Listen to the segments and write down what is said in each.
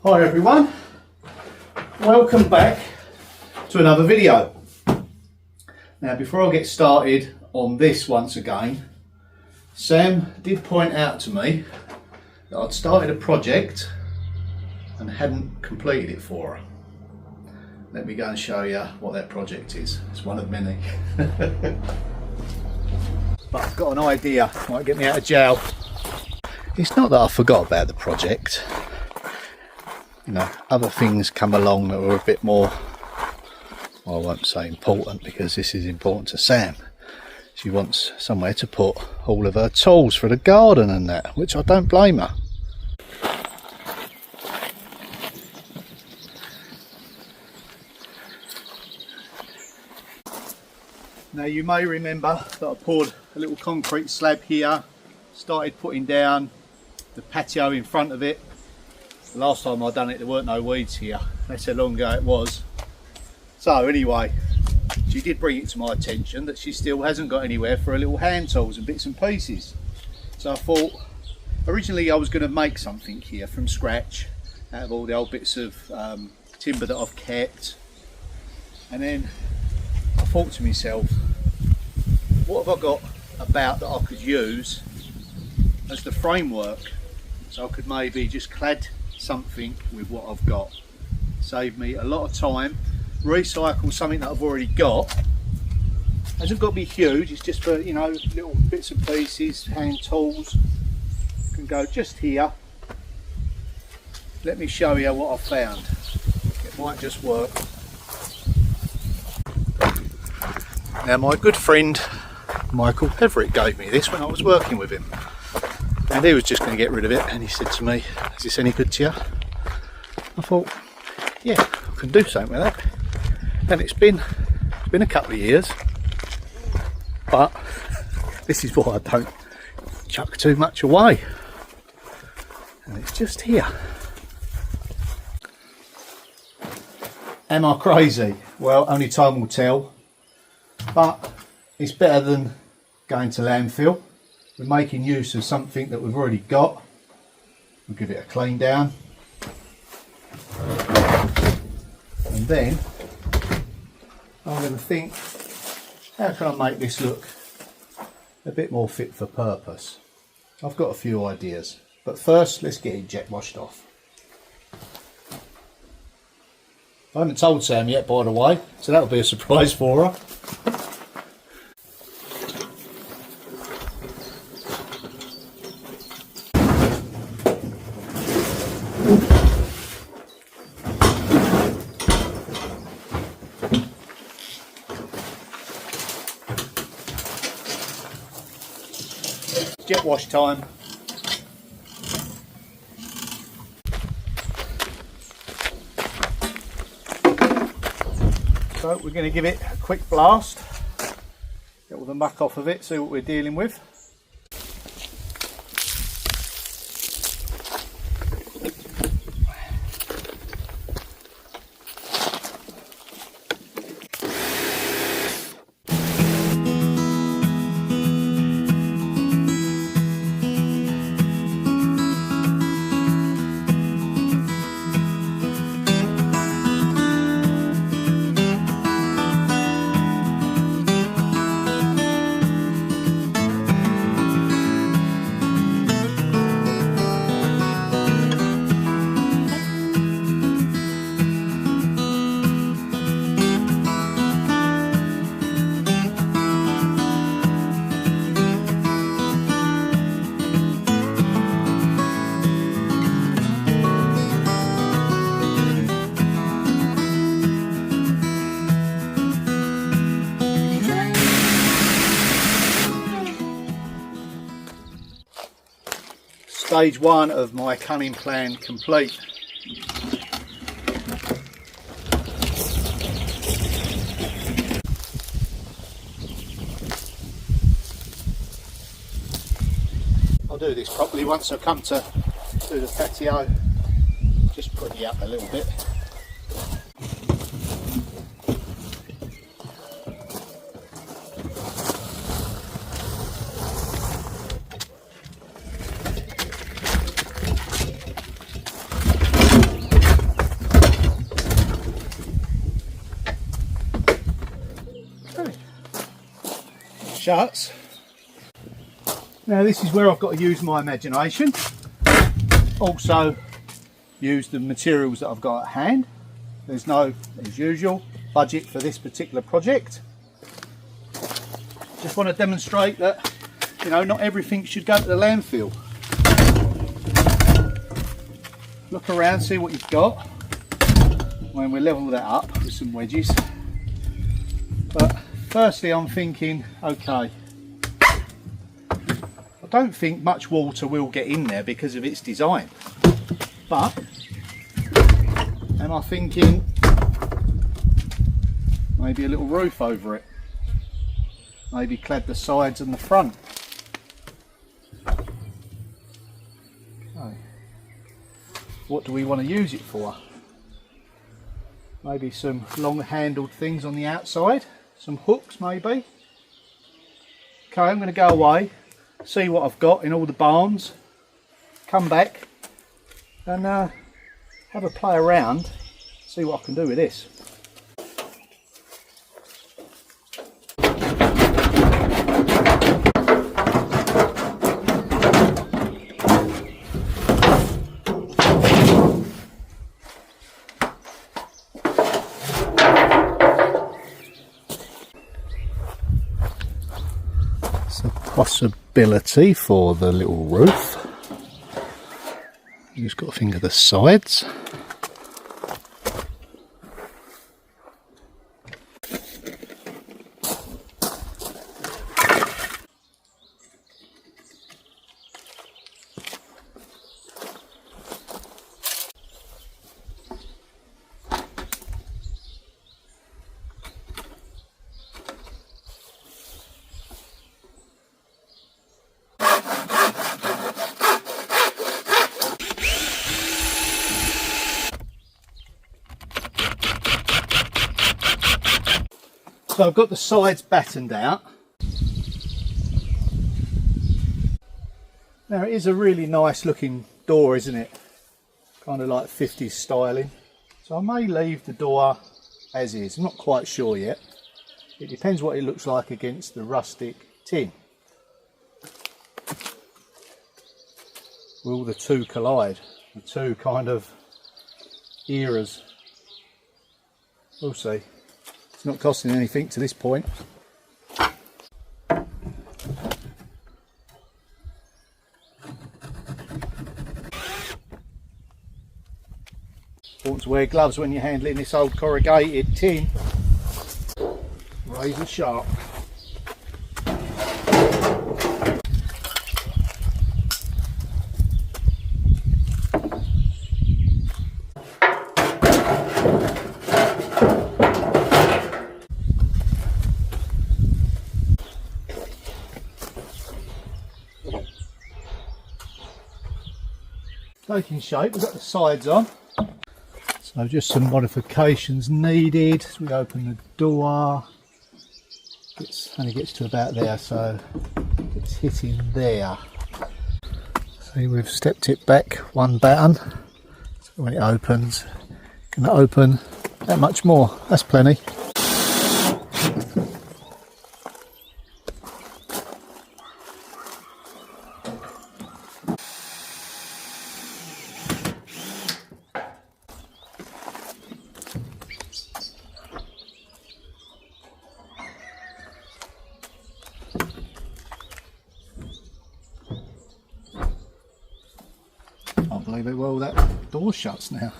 Hi everyone, welcome back to another video. Now before I get started on this once again, Sam did point out to me that I'd started a project and hadn't completed it for her. Let me go and show you what that project is. It's one of many. But I've got an idea, might get me out of jail. It's not that I forgot about the project. You know, other things come along that were a bit more, well, I won't say important because this is important to Sam. She wants somewhere to put all of her tools for the garden and that, which I don't blame her. Now you may remember that I poured a little concrete slab here, started putting down the patio in front of it. Last time I done it there weren't no weeds here, that's how long ago it was. So anyway, she did bring it to my attention that she still hasn't got anywhere for her little hand tools and bits and pieces. So I thought, originally I was going to make something here from scratch out of all the old bits of timber that I've kept, and then I thought to myself, what have I got about that I could use as the framework, so I could maybe just clad something with what I've got, save me a lot of time, recycle something that I've already got. Hasn't got to be huge, it's just for, you know, little bits and pieces, hand tools, can go just here. Let me show you what I've found, it might just work. Now my good friend Michael Everett gave me this when I was working with him, and he was just going to get rid of it, and he said to me, is this any good to you? I thought, yeah, I can do something with that. And it's been a couple of years, but this is why I don't chuck too much away, and it's just here. Am I crazy? Well, only time will tell, but it's better than going to landfill. We're making use of something that we've already got. We'll give it a clean down, and then I'm going to think, how can I make this look a bit more fit for purpose? I've got a few ideas, but first let's get it jet washed off. I haven't told Sam yet, by the way, so that'll be a surprise for her. Jet wash time. So we're going to give it a quick blast, get all the muck off of it, see what we're dealing with. Stage one of my cunning plan complete. I'll do this properly once I come to do the patio. Just put it up a little bit. shuts. Now this is where I've got to use my imagination. Also use the materials that I've got at hand. There's no, as usual, budget for this particular project. Just want to demonstrate that, you know, not everything should go to the landfill. Look around, see what you've got when we level that up with some wedges. But firstly I'm thinking, okay, I don't think much water will get in there because of its design, but am I thinking maybe a little roof over it, maybe clad the sides and the front. Okay. What do we want to use it for? Maybe some long handled things on the outside, some hooks maybe. Okay, I'm going to go away, see what I've got in all the barns, come back and have a play around, see what I can do with this. Possibility for the little roof. You just got to think of the sides. So I've got the sides battened out. Now it is a really nice looking door, isn't it? Kind of like 50s styling. So I may leave the door as is. I'm not quite sure yet. It depends what it looks like against the rustic tin. Will the two collide? The two kind of eras. We'll see. It's not costing anything to this point. Important to wear gloves when you're handling this old corrugated tin. Razor sharp. Taking shape, we've got the sides on, so just some modifications needed. So we open the door, only gets to about there, so it's hitting there. See, we've stepped it back one button, so when it opens, it's going to open that much more. That's plenty. Can't believe it, well that door shuts now.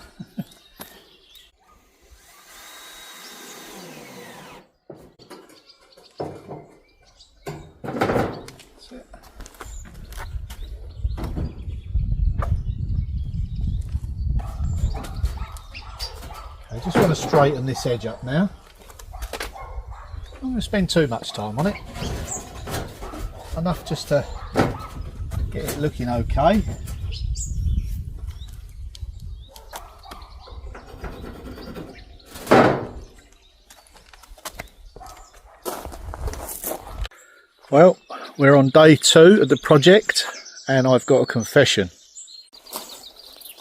That's it. I just want to straighten this edge up now. I'm going to spend too much time on it. Enough just to get it looking okay. Well, we're on day 2 of the project and I've got a confession.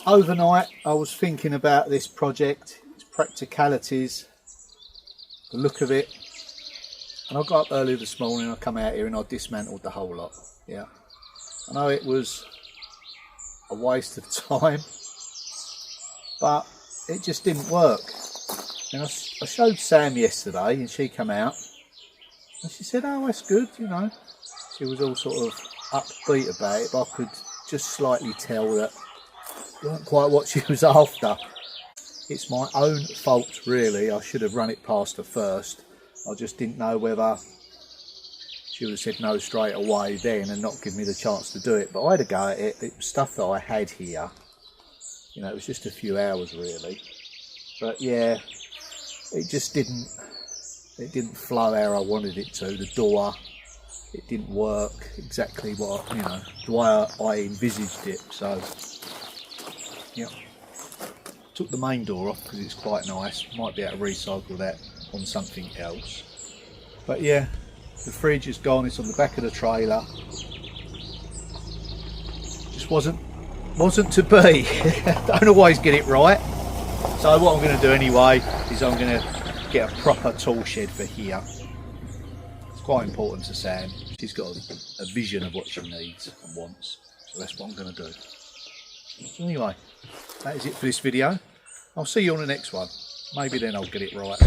Overnight I was thinking about this project, its practicalities, the look of it, And I got up early this morning, I come out here and I dismantled the whole lot. Yeah, I know it was a waste of time, but it just didn't work. And I showed Sam yesterday and she came out and she said, oh, that's good, you know. She was all sort of upbeat about it, but I could just slightly tell that it wasn't quite what she was after. It's my own fault, really. I should have run it past her first. I just didn't know whether she would have said no straight away then and not give me the chance to do it. But I had a go at it. It was stuff that I had here. You know, it was just a few hours really. But yeah, it just didn't flow how I wanted it to. The door, it didn't work exactly what, you know, the way I envisaged it. So yeah, took the main door off because it's quite nice. Might be able to recycle that on something else. But yeah, the fridge is gone. It's on the back of the trailer. Just wasn't to be. Don't always get it right. So what I'm going to do anyway is I'm going to get a proper tool shed for here. It's quite important to Sam. She's got a vision of what she needs and wants. So that's what I'm going to do. So anyway, that is it for this video. I'll see you on the next one. Maybe then I'll get it right.